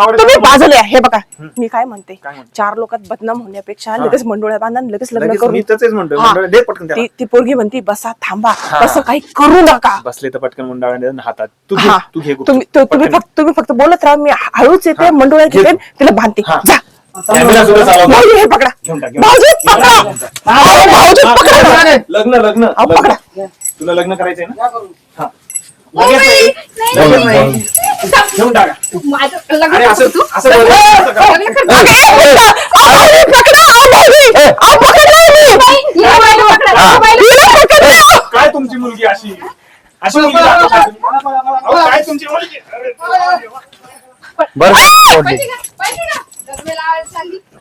तुम्ही बाजूला हे बघा मी काय म्हणते 4 लोकात बदनाम होण्यापेक्षा लगेच मंडोळ्या बांधा लगेच लग्न करून ती पोरगी म्हणती बसा थांबा तसं काही करू नका. बसले तर पटकन मुंडाळ्या हातात तू घे तुम्ही फक्त बोलत राहा मी हळूच येते मंडोळ्या घेते तिला बांधते जा. हे पकडा भाऊजी पकडा भाऊजी पकडा लग्न पकडा तुला लग्न करायचंय ना घेऊन टाका. अरे असं काय तुमची मुलगी अशी काय तुमची मुलगी बरं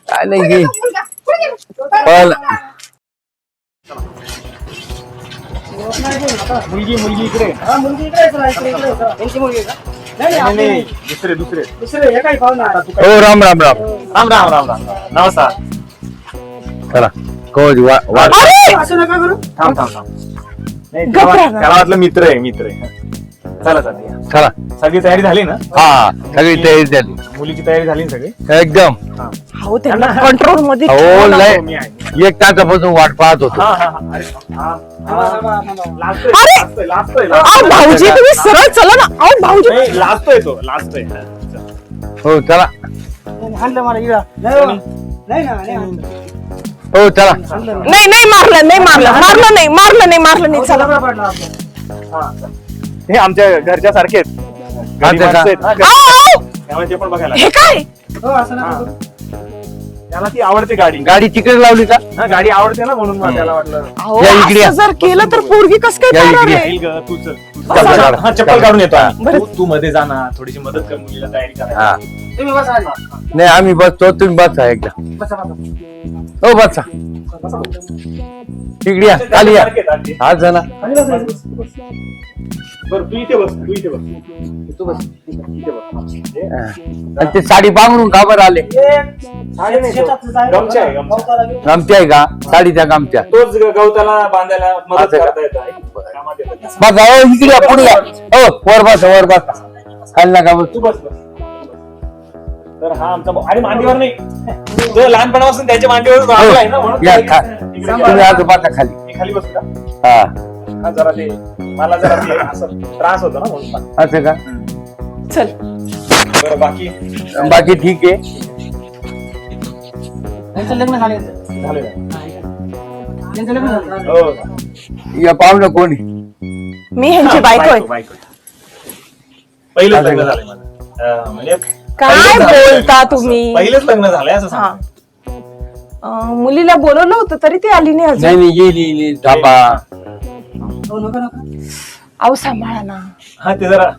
काय नाही घे मुलगी इकडे दुसरे हो राम राम राम नमस्कार चला कोच थांब त्याला वाटलं मित्र आहे चला चला सगळी तयारी झाली ना हा सगळी तयारी झाली मुलीची तयारी झाली ना सगळी एकदम हो त्यांना कंट्रोल मध्ये हो लय 1 तासापासून वाट पाहत होतो भाऊजी तुम्ही सरळ चला ना अहो भाऊजी लाजतोय तो लाजतोय हो चला हो चला नाही मारलं चला हे आमच्या घरच्या सारखे त्यामुळे ते पण बघायला हे काय त्याला ती आवडते गाडी तिकडे लावली का गाडी आवडते ना म्हणून मला त्याला वाटलं असं जर केलं तर पोरगी कस काय चप्पल काढून येतो तू मध्ये जाणार थोडीशी मदत कर मुलीला तयारी करायला नाही आम्ही बसतो तुम्ही बसा एकदा हो बसा तिकडे या खाली या आज झाला बरं तू इथे बस ते साडी पांघरून का बरं आले गमच्या आहे का साडीच्या गमच्या तोच गवताला बांधायला मदत करता येतो बघा हो इकडे पुढे हो वर बस खाली नका बस तू बस तर हा आमचा अरे मांडीवर नाही तो लहानपणापासून त्याच्या मांडीवर तुम्ही आज बसा खाली बसू का हा जरा ते मला जरा ते असं त्रास होतो ना म्हणून असं का चल बरं बाकी ठीक आहे लग्न या पाहुणं कोणी मी ह्यांची बायको पहिलं लग्न झालंय माझं म्हणजे काय बोलता तुम्ही पहिलेच लग्न झालंय असं सांग मुलीला बोलवलं होतं तरी ती आली नाही अजून नाही येईल थांबा अहो सांभाळा ना हा ते जरा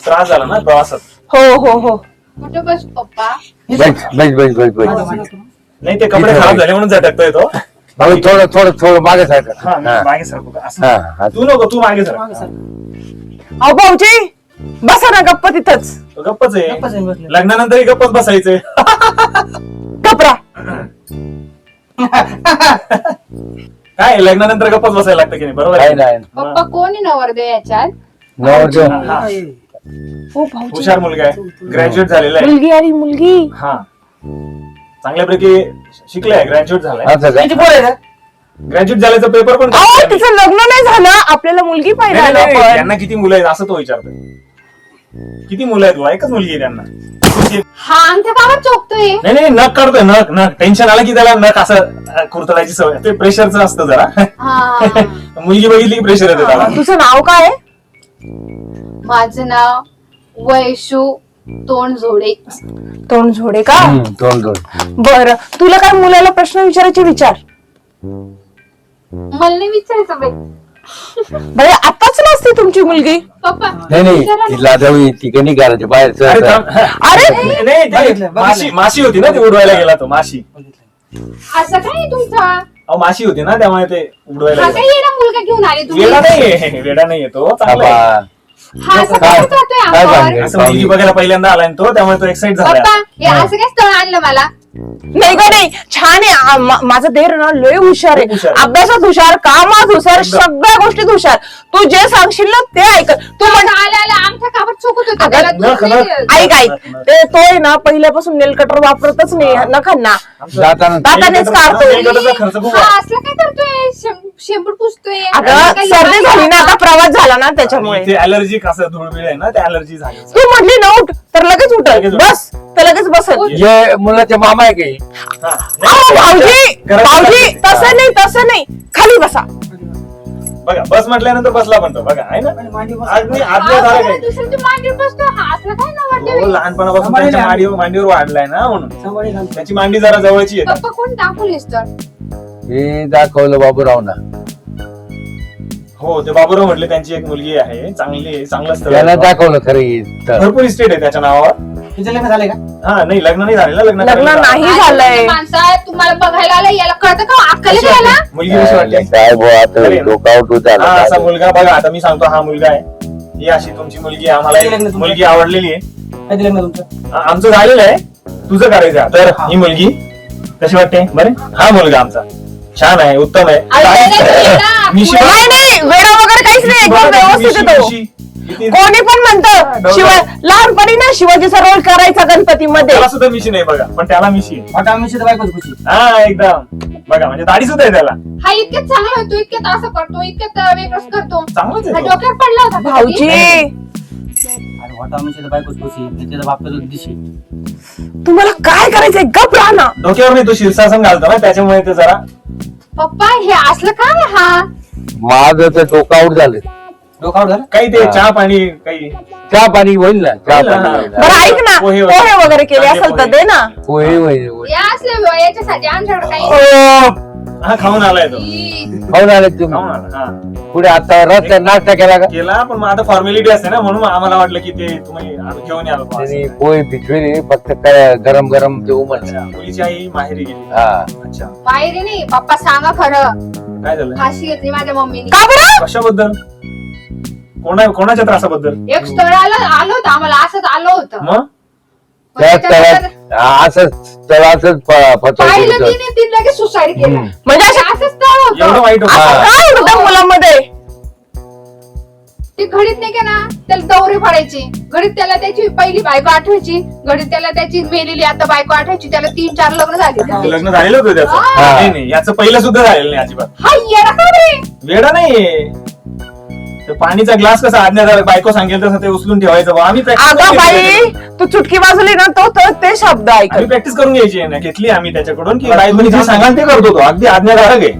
त्रास झाला ना प्रवासात हो बस पप्पा बस नाही ते कपडे खराब झाले म्हणून झटकतोय तो भाऊ थोडं मागे सारखं मागे सर तू नको तू मागे सर अहो भाऊजी बसा ना गप्प तिथंच गप्पच आहे लग्नानंतरही गप्पच बसायचंय कपरा काय लग्नानंतर गप्पच बसायला लागतं की नाही बरोबर आहे पप्पा कोणी नवरदेव याच्यात हो भाऊजी हुशार मुलगा आहे ग्रॅज्युएट झालेला आहे मुलगी हा चांगल्यापैकी शिकलाय ग्रॅज्युएट झालाय ग्रॅज्युएट झाल्याचा पेपर पण तिचं लग्न नाही झालं आपल्याला मुलगी पाहिजे त्यांना किती मुलं आहेत असं तो विचारतोय किती मुलं आहेत एकच मुलगी आहे त्यांना हा अंगठ्या बाबा चोखतोय नाही नख काढतोय नख टेन्शन आलं की त्याला नख असं कुरतडायची सवय ते प्रेशरचं असतं जरा मुलगी बघितली की प्रेशर येते त्याला तुझं नाव काय माझं नाव वैशू तोंडझोडे का बर तुला काय मुलाला प्रश्न विचारायचे विचार मला नाही विचारायचं बाई बरं आताच नसते तुमची मुलगी पप्पा नाही तिला जाऊ ती कधी घराच्या बाहेर अरे माशी होती ना ते उडवायला गेला तो माशी असं काय तुमचा माशी होती ना त्यामुळे ते उडवायला मुलगा घेऊन आले तुम्ही वेडा नाही येतो चांगला मुलगी बघायला पहिल्यांदा आलाय तो त्यामुळे तो एक्साइट झाला असं काय स्थळ आणलं मला नाही का नाही, छान आहे. माझा देर ना लय हुशार खूप हुशार आहे, आहे. अभ्यासात हुशार, कामात हुशार, एकदम. सगळ्या गोष्टीत हुशार. तू जे सांगशील ना ते ऐक. तू म्हण आल्या आमच्या कामात चुकत होतं अगं, त्याला दूध नख- नाही नख- दिलं. ऐक ते तोय ना पहिल्यापासून नेल कटर वापरतच नाही नखांना. जाताना दातानेच काढतो. नेलकटरचा खर्च खूप हा, आहे. असलं काय करतोय शेंबूड पुसतोय अगं काही सर्दी लोकांना झाली ना, आता प्रवास झाला ना आणि त्याच्यामुळे. इथे अलर्जिक असं धुळबिळ आहे ना, ते अलर्जी झाली. तू म्हटली ना उठ तर लगेच उठल, लगेच उठ. बस तर लगेच बसल. जे मुलाचे मामा आहे काही हा. अहो भाऊजी घरात भाऊजी बसायचं. तसं नाही तसं नाही, खाली बसा. बघा बस म्हटल्यानंतर बसला पण तो, बघा आहे ना. अगदी आज्ञा झाला काय. दुसऱ्याच्या मांडीवर बसतो. हा असलं काय ना हो, वाटतं लहानपणापासून त्यांच्या मांडीवर वाढलाय ना, म्हणून त्याची मांडी जरा जवळची आहे. पप्पा कोण दाखवलीस तर हे दाखवलं बाबूरावना. हो, ते बाबूराव म्हटले त्यांची एक मुलगी आहे, चांगली आहे, चांगलं स्थळ त्याला आहे. दाखवलं खरं हे. भरपूर इस्टेट आहे त्याच्या नावावर. लग्न झाले का? हा नाही, लग्न नाही झालेलं. लग्न करायला. नाही झालंय. माणसा तुम्हाला बघायला आलं, याला कळतं का अक्कल कशी याला वाटते? मुलगी कशी वाटते? काय बुवा, आता अरे ना. डोकावट हा असा झाला. मुलगा बघा, आता मी सांगतो हा मुलगा आहे, ही अशी तुमची मुलगी आहे. आम्हाला एक मुलगी आवडलेली आहे. कधी लग्न तुमचं? आमचं झालेलं आहे, तुझं करायचं आहे. तर ही मुलगी कशी वाटते बरे? हा मुलगा आमचा छान आहे, उत्तम आहे. मिशी बघ. नाही नाही, वेडा वगैरे काहीच नाही, एकदम व्यवस्थित मिशी- येतो. मिशी. किती- कोणी पण म्हणतं शिवाय लहानपणी ना शिवाजी रोल करायचा गणपतीमध्ये. त्याला सुद्धा मिशी नाही बघा, पण त्याला मिशी आहे. हॉट आम्ही सुद्धा बायकोच खुशी. हा एकदम बघा, म्हणजे दाढी सुद्धा आहे त्याला. हा इतक्यात चांगला होतो, इतक्यात असं करतो, इतक्यात वेगळंच करतो. चांगलाच हा आहे तो. डोक्यावर पडला होता का भाऊजी अरे हॉट आम्ही सुद्धा बायकोच खुशी. त्याच्या बापाचं दिशी. तुम्हाला काय करायचंय, गप राहा ना. डोक्यावर नाही, तो शीर्षासन घालतो ना, त्याच्यामुळे ते जरा पप्पा हे असलं काय हा माझं तर डोकावट झालं. डोकावर झालं? काही ते हा. चहा पाणी काही चहा पाणी होईल ना, चहा होईल ना, पाणी हा. होईल. बरं ऐक ना, पोहे पोहे वगैरे केले कांदे असेल तर पोहे. दे ना. होईल होईल होईल. या असल्या याच्यासाठी आमच्याकडे काही हा खाऊन आलाय तो. खाऊन आले खाऊन तुम्ही आला हा. पुढे आता रस्त्यात नाश्ता केला का? केला, पण मग आता फॉर्मॅलिटी असते ना, म्हणून आम्हाला वाटलं की ते तुम्ही घेऊन याल बुवा असं. त्यांनी पोहे भिजवेले, फक्त काय गरम गरम ते उमटलं. अच्छा, मुलीची आई माहेरी गेली. हा. अच्छा, बाहेर नाही. पप्पा सांगा खरं, काय झालं? फाशी घेतली माझ्या मम्मीने. का बरं? कशाबद्दल? कोणाच्या त्रासाबद्दल? एक स्थळाला आलं होतं, आम्हाला असंच आलं होतं. मग पण त्या त्याच्यानंतर तळ्यात असंच तळातच पाहिलं फसवलं. तिने, तिने लगेच सुसाईड केलं. हम्म. म्हणजे असं असंच स्थळ एवढं होतं. वाईट असं होतं? काय होतं त्या मुलामध्ये? ती घडीत नाही का ना, त्याला दौरे पडायचे. घडीत त्याला त्याची पहिली बायको आठवायची, घडीत त्याला त्याची मेलेली आता बायको आठवायची. त्याला 3-4 लग्न झाली. लग्न झालेलं होतं त्याचं? हा. नाही नाही, याचं पहिलं सुद्धा झालेलं नाही अजिबात. हा येडा का रे? वेडा नाहीये. ते पाणीचा ग्लास कसा आज्ञा बायको सांगेल तसं ते उचलून ठेवायचं बुवा. आम्ही अगं बाई तू चुटकी वाजवली ना तो ते शब्द ऐक. प्रॅक्टिस करून घ्यायची आहे ना, घेतली आम्ही त्याच्याकडून की बायकोनी जे सांगाल ते करतो तो. अगदी आज्ञाधारक आहे.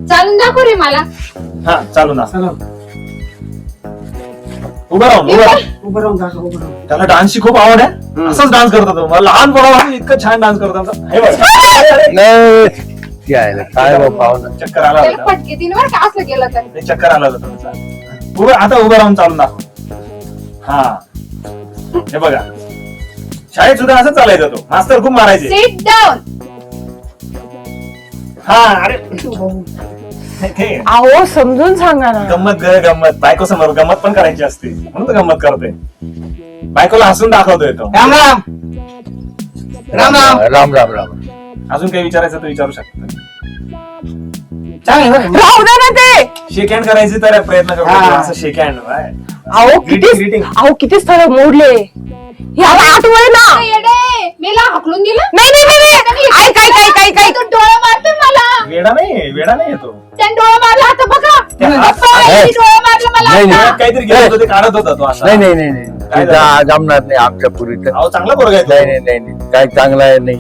चालून दाखव रे मला. हा चालू ना, चला उभं राहून उभं राहून. उभं राहून दाखव, उभं राहून. त्याला डान्सची खूप आवड आहे. असंच डान्स करतो तो. मला लहानपणापासून इतकं छान डान्स करतो आमचा. हे बघ, नाही ती आहे, काय बा पाहुणा. चक्कर आला त्याला होता. फटके तिने बरं का असं केलं तर. ते चक्कर आला होता तुमचा. उभं आता उभं राहून चालून दाखव. हा हे बघा, शाळेत सुद्धा असंच चालायचं तो. मास्तर खूप मारायचे. Sit down. हा अरे हे अहो समजून सांगा ना. गंमत गंमत बायको समोर गंमत पण करायची असते, म्हणून तो गंमत करतोय. बायकोला हसून दाखवतोय तो. राम राम. राम राम. राम राम राम. अजून काही विचारायचं तर विचारू शकतो. चांगलं बरं. राहू दे ना ते. शेक हँड करायची तर प्रयत्न करतो. हा. असं शेक हँड अहो किती स्थळ मोडले. हे आता आठवय ना. येडे, मेला हाकलून दिलं. नाही नाही नाही नाही. ऐक तो डोळा मारतोय मला. वेडा नाही येतो. त्याने डोळा मारला आता बघा. त्या हात- पप्पा, यांनी डोळा मारला मला नाही, आता. नाही. काहीतरी गेलं होतं, ते काढत होता तो असा. नाही नाही नाही नाही काय ते जमणार नाही आमच्या पुरी तर. अहो चांगला पोरगा आहे नाही तो. नाही नाही नाही. काय चांगलं आहे नाही.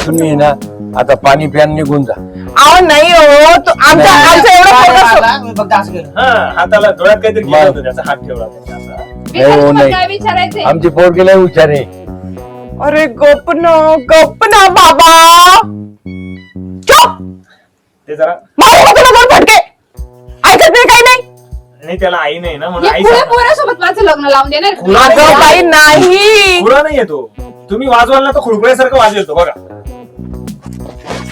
तुम्ही ना आता पाणी प्यान निघून जा. अहो नाही हो तो आमचं एवढं काय पोरगं मारला? मी फक्त असं केलं. हा हाताला डोळ्यात काहीतरी गेलं होतं, त्याचा हात ठेवला त्याचा असा. मी काय हो, तुम्हाला नाही. काय विचारायचंय? आमची पोरगी लय हुशार आहे. अरे गप ना बाबा. चुप. ते जरा मारू नको ना दोन फटके. ऐकत नाही काही नाही. नाही, त्याला आई नाही ना, म्हणून या आई पुढे सांगते. पोरासोबत माझं लग्न लावून देणार. अगं बाई नाही. खुळा नाही येतो. तुम्ही वाजवाल ना तर खुळखुळ्यासारखं वाजेल तो बघा.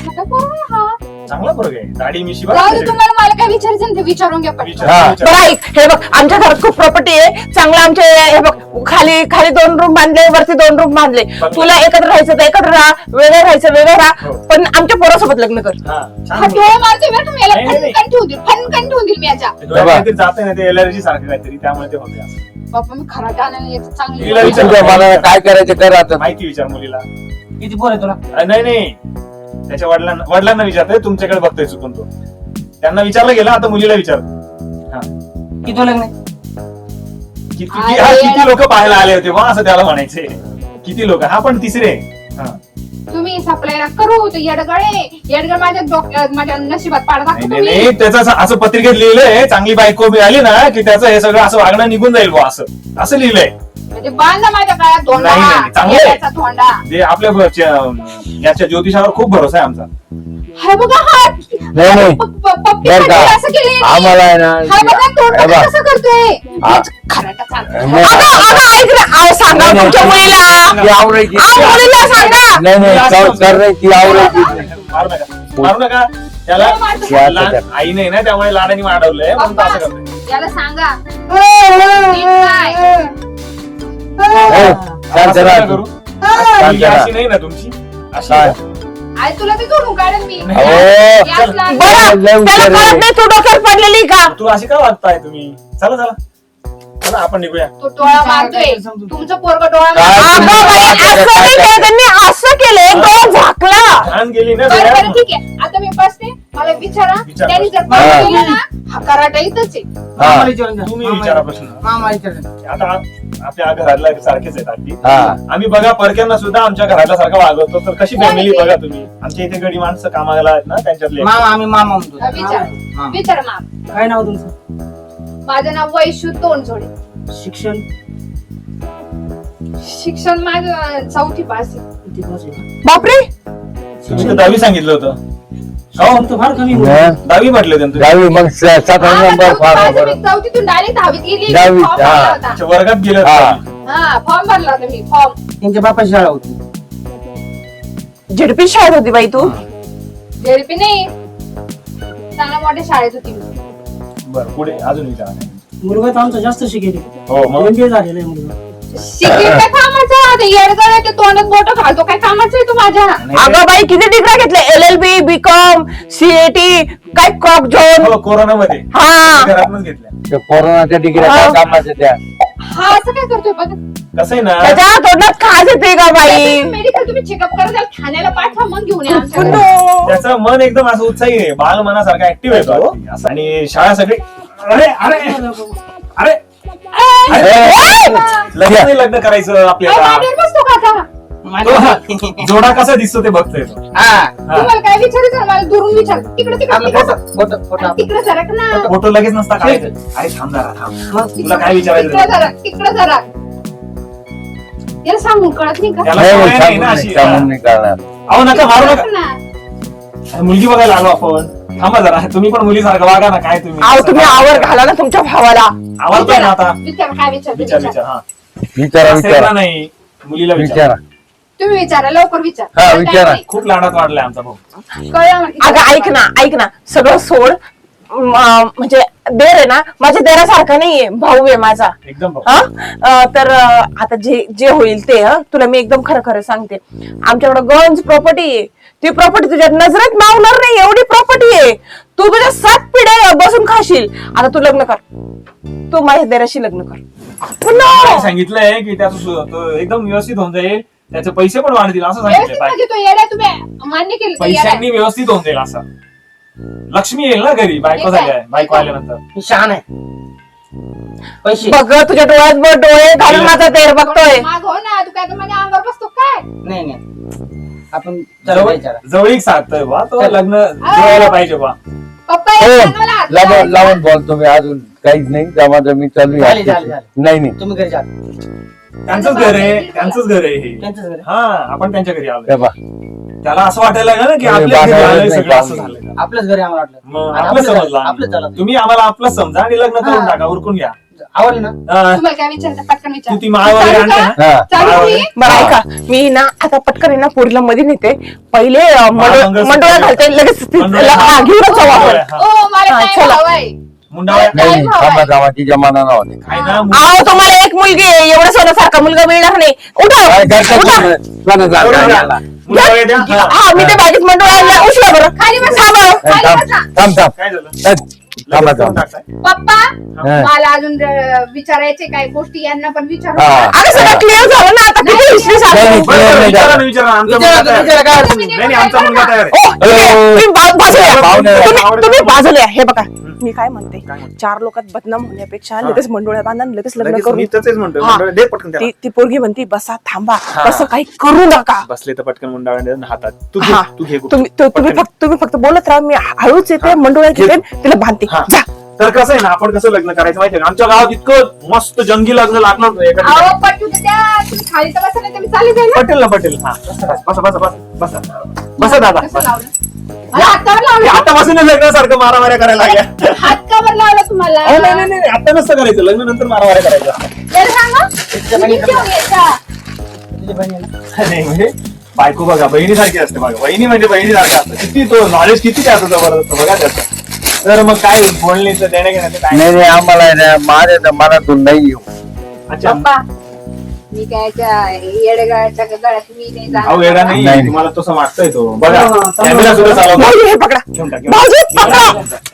मोठा पोरगा आहे हा. चांगला पोरगा आहे, दाढी मिशी जाऊ दे, तुम्हाला मला काय विचारायचं ना ते विचारून घ्या पण. बरं ऐक, हे बघ आमच्या घरात खूप प्रॉपर्टी आहे चांगलं. आमचे हे बघ खाली 2 रूम बांधले, वरती 2 रूम बांधले. तुला एकत्र राहायचं तर एकत्र राहा, वेगळं राहायचं वेगळं राहा, पण आमच्या पोरासोबत लग्न कर. हा डोळे मारतोय बरं तुम्ही याला, फनकन ठेवून देईल, फनकन ठेवून देईल मी याच्या. काहीतरी जाते ना ते एलर्जी सारखं काहीतरी, त्यामुळे ते होते असं. बाप्पा मी खरा जाण्याला याचं चांगली तिला विचार. तुझ्या मला काय करायचं कर आता. माहिती विचार मुलीला. किती पोर आहे तुला? नाही त्याच्या वडिलांना विचारतोय, तुमच्याकडे बघतोय चुकून तो. त्यांना विचारलं गेलं, आता मुलीला विचार. किती लग्न आहे? किती लोक पाहायला आले होते वा असं त्याला म्हणायचे. किती लोक, हा पण तिसरे. तुम्ही सप्लाय करू तो येडगड माझ्या नशिबात पाडवा नाही त्याचं असं पत्रिकेत लिहिलंय, चांगली बायको मिळाली ना की त्याचं हे सगळं असं वागणं निघून जाईल बुवा, असं लिहिलंय. म्हणजे बांधा माझ्या काळात धोंडा, नाही, चांगलं आहे. येड्याचा धोंडा. जे आपल्या याच्या ज्योतिषावर खूप भरोसा आहे आमचा. हा बघा हा नाही. पप्पी बरं का? खाली असं केलंय यांनी. आम्हाला आहे ना. हा बघा तोंड हे बघ. कसं करतोय. हा. हेच खराटा चालतोय. नाही. अगं ऐक ना, सांगा नाही, तुमच्या नाही. मुलीला. ती आवडायची. मुलीला सांगा. नाही कर नाही, ती आवडायची. मारू नका त्याला. त्या- आई नाही ना, त्यामुळे लाडाने वाढवलंय म्हणून तो असं करतोय. याला सांगा नीट काय. शांत असं राहा नका तू. करू. शांत मुलगी राहा. अशी नाही ना तुमची, अशी काय? आहे. आई तुला ते जोडून काढेल मी. नाही. याच लागेल. बरं लय हुशार त्याला आहे. कळत नाही तू डोक्यावर पडलेली का? तू अशी का वागताय तुम्ही? चला आपण निघूया. तो डोळा मारतोय. तुमचं पोरग डोळा काय? अगं बाई, असं नाही केलं त्यांनी, असं केलं डोळा झाकला. घाण गेली ना बरं डोळ्यात. बरं ठीक आहे. आता मी बसते, मला विचारा. विचार. त्यांनी जर हा. पाहिलं केलं ना, हा कराटा इथंच आहे. मामाला विचारून घ्या. तुम्ही विचारा प्रश्न. मामा विचारून. आता आपल्या घरातला सारखेच आहेत अगदी. हा. आम्ही बघा परक्यांना सुद्धा आमच्या घरातल्या सारखं वागवतो, तर कशी फॅमिली बघा तुम्ही. आमच्या इथे गडी माणसं कामाला आहेत ना, त्यांच्यातले. मामा आम्ही मामा म्हणतो. हा, विचार मामा. विचार माम. काय नाव तुमचं? माझं नाव वैशू तोंडजोडे. शिक्षण शिक्षण माझं 4थी पास आहे. किती पास आहे? बापरे, तुम्ही तर 10वी सांगितलं होतं. शिक्षण तर फार कमी बोलतो. 10वी म्हटलं होतं तुम्ही. जावी मग 7 नंबर फार बरं. 4थीतून डायरेक्ट 10वीत गेली. 10वीत, फॉर्म हा. भरला होता. अच्छा, वर्गात गेलं हा. होतं. हा फॉर्म भरला होता मी फॉर्म. त्यांच्या बापाची शाळा होती. झेडपी शाळेत होती बाई तू. जेडपी नाही, चांगल्या मोठ्या शाळेत होती मी. बरं पुढे अजून विचारा. मुलगा तर आमचा जास्त शिकेल. हो मग MBA झालेला आहे मुलगा. शिकेल काय कामाचं आहे? ते येडगड आहे, ते तोंडात बोट घालतो, काय कामाचं आहे तू माझ्या? अगं बाई किती डिग्री घेतले, LLB, BCom, CAT, काय क्रॉप झोन. हो कोरोनामध्ये हा घरातूनच घेतल्या. त्या कोरोनाच्या डिग्री कामाच्या त्या. हा असं काय करतोय बघ. कसं आहे ना, त्याच्या तोंडात खास येते का बाई. मेडिकल तुम्ही चेकअप करा, त्याला ठाण्याला पाठवा, मग घेऊन या आमच्याकडे. त्याचं मन एकदम असं उत्साही आहे, बाल मनासारखा ऍक्टिव्ह आहे तो अगदी. असं. आणि शाळा सगळी अरे अरे अरे लग्न करायचं अहो, आपल्याला. मांडीवर बसतो का आता? तो जोडा कसा दिसतो ते बघतोय तो. हा. तुम्हाला काय विचारायचं ना, मला दुरून विचार. तिकडे आपलं तिकडे फोटो फोटो आपण. तिकडे सरक ना. फोटो लगेच नसता काढायचं. अरे थांब जरा थांब. मग तुला काय विचारायचं? तिकडे जरा याला सांगून कळत नाही का? त्याला नाही, सवय नाही ना सांगून अशी. नाही, सांगून नाही करणार. अहो नका मारू नका. ना. अरे, मुलगी बघायला आलो आपण. थांबा जरा, तुम्ही पण मुलीसारखं वागा ना. काय अहो तुम्ही आवर घाला ना तुमच्या भावाला. आवडतोय ना आता. विचार काय विचार विचार विचार. हा विचारा सेना विचारा नाही, मुलीला विचार. विचारा. तुम्ही विचारा, लवकर विचार. हा, विचारा. खूप लाडात वाढलाय आमचा भाऊ. कळलं मला. अगं ऐक ना सगळं सोड. म्हणजे देर आहे ना, माझ्या देरासारखा नाहीये, भाऊ आहे माझा. एकदम भाऊ. हा तर आता जे होईल ते तुला मी एकदम खरं खरं सांगते. आमच्याकडे गंज प्रॉपर्टी आहे. ती प्रॉपर्टी तुझ्या नजरेत मावणार नाही एवढी प्रॉपर्टी आहे. तू तुझ्या 7 पिढ्या बसून खाशील. आता तू लग्न कर, तू माझ्या देराशी लग्न कर. काय सांगितलंय की त्याचं तो एकदम व्यवस्थित होऊन जाईल, त्याचे पैसे पण वाढतील असं व्यवस्थित सांगितलंय. म्हणजे तो येड्या तुम्ही मान्य केलं ते येड्या. पैशांनी व्यवस्थित होऊन जाईल असं. लक्ष्मी येईल ना घरी बायको झाल्या, बायको आल्यानंतर. मी शहाण आहे. पैसे बघ तुझ्या डोळ्यात बघ, डोळे घालून माझा देर बघतोय. माग हो ना, तू काय तर माझ्या अंगावर बसतो काय? नाही नाही आपण चला विचारा. जवळीक साधतोय बा तो, लग्न जुळायला पाहिजे बा. पप्पा हो, येतात मला हात लावून लावायचा. लावून बोलतो मी अजून काहीच नाही. जमा मी चालू झाले, आहे. झाले, झाले. नाही नाही तुम्ही घरी जा. त्यांचंच घर आहे, त्यांचंच घर आहे हे. त्यांच्याच घरी. हा आपण त्यांच्या घरी आलो. हे बा. त्याला असं वाटायला लागलं ना की तुम्ही आपल्या घरी बाहेर आलंय नाही सगळं असं जाऊ. झालंय. आपलंच घरी आम्हाला वाटलं. मग आणि आपलं आपलं समजलं आपलं आम्ही. चला. तुम्ही आम्हाला आपलं समजा आणि लग्न करून हा. टाका, उरकून घ्या. आवडलं ना? तुम्हाला काय विचारता पटकन विचार तू ती माळ वगैरे आणते ना? हा. चालू मी? बरं ऐका, मी ना आता पटकन आहे ना पोरीला मध्ये नेते, पहिले मंगळसूत्र. मंडोळा घालते, लगेच मंडोळा. हा, घेऊनच जाऊ आपण. हा. ओ मला हा, काय चला. हवंय मुंडावळ्या नाही भाव आहे? थांबा गावाची जमाना नव्हती काय ना अहो तुम्हाला एक मुलगी आहे, एवढा सोन्यासारखा मुलगा मिळणार नाही. उठा काय करता उठा. मुंडावळ्या द्या. हा. हा मी ते बागेत मंडोळा आणला, उचला बरं. खाली बसा. हा बरं. खाली बसा. थांब थांब काय झालं थांबा लगेच करून थांबा टाकताय? पप्पा हा. मला अजून विचारायचे काय गोष्टी यांना पण विचारू हा. अरे सगळं क्लिअर झालं ना आता, किती हिस्ट्री सांगू? नाही, बरं, बरं, नाही, विचारा नाही. ना, विचारा ना. आमचा विचारा, मुलगा तयार विचारा, आहे. काय तुम्ही नाही, नाही, आमचा मुलगा तयार आहे. ओ, ठीक आहे. तुम्ही बाजूला या. पाहुणे. तुम्ही बाजूला या. हे बघा मी काय म्हणते, 4 लोकात बदनाम होण्यापेक्षा लगेच मंडोळ्या बांधा आणि लगेच लग्न लगेच करून. मी तसेच म्हणतोय हा. मुंडावळ्या दे पटकन त्याला. ती पोरगी म्हणती बसा थांबा, हा. तसं काही करू नका. बसले तर पटकन मुंडावळ्या दे हातात. तू घे, हा. तू घे तुम्ही फक्त बोलत राहा, मी हळूच येते, मंडोळ्या घेते, तिला बांधते. हा. जा. तर कसं आहे ना, आपण कसं लग्न करायचं माहितीये का? आमच्या गावात इतकं मस्त जंगी लग्न लागलं होतं एका ठिकाणी. अहो पटू तर द्या तुम्ही खाली तर बसा नाही तर मी चालू जाईल ना. पटेल ना पटेल. हा बसा बसा बसा बसा बसा दादा कसं बसा. लावलं? मला हातावर हे लावलं. आता बसून लग्नासारखं मारामाऱ्या करायला लागल्या. हात का बरं लावला तुम्हाला अहो, नाही नाही नाही आता नसतं करायचं, लग्न नंतर मारामाऱ्या करायच्या. जरा सांगा. तुम्ही घेऊन यायचा. नाही म्हणजे बायको बघा बहिणीसारखी असते बघा, बहिणी म्हणजे बहिणीसारखी असते. किती तो नॉलेज किती त्याचं जबरदस्त बघा त्याचं. तर मग काय बोलण्याचं देण्या घेण्याचं काय नाही नाही आम्हाला आहे ना, माझ्या मनातून नाही येऊ. अच्छा पप्पा मी काय येडगाळ्याच्या गळ्यात मी नाही अहो वेळा जाणार. नाही नाही. तुम्हाला तसं वाटतंय तो बघा कॅमेरा सुद्धा चालवतो. भाऊजी हे पकडा. घेऊन टाक, घेऊन भाऊजी टाक. पकडा.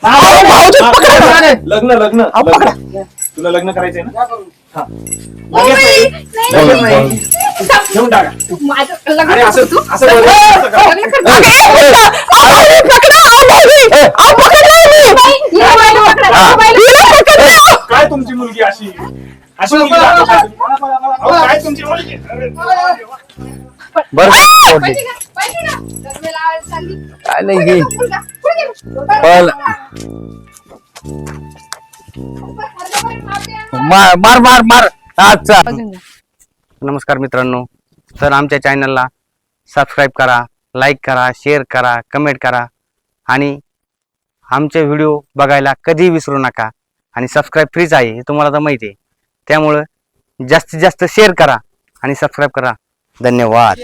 अहो, भाऊजी पकडा. लग्न लग्न अहो, लग्न. पकडा. तुला लग्न करायचंय ना? हा. ओ, लगेच नाही, नाही. नाही, लगेच नाही. नाही. घेऊन टाका. माझं लग्न अरे असं करतो. असं बोलतो, असं करा. लग्न करतो. अगे, उलटा. अहो, भाऊजी पकडा. अहो, भाऊजी. अहो, पकडा मी. बाई, या बाईला पकडा, या बाईला हिला पकडा. काय तुमची मुलगी अशी अशी मुलगी दाखवता तुम्ही? अहो, काय तुमची मुलगी अरे, बरं का? पाहिजे का? पाहिजे का? लग्न लावायला चालली. काय नाही घे. मुलगा, पुढे गेला. पण- मार मार मार मार अच्छा. नमस्कार मित्रांनो, तर आमच्या चॅनलला सबस्क्राईब करा, लाईक करा, शेअर करा, कमेंट करा आणि आमचे व्हिडिओ बघायला कधीही विसरू नका. आणि सबस्क्राईब फ्रीच आहे हे तुम्हाला तर माहिती आहे, त्यामुळं जास्तीत जास्त शेअर करा आणि सबस्क्राईब करा. धन्यवाद.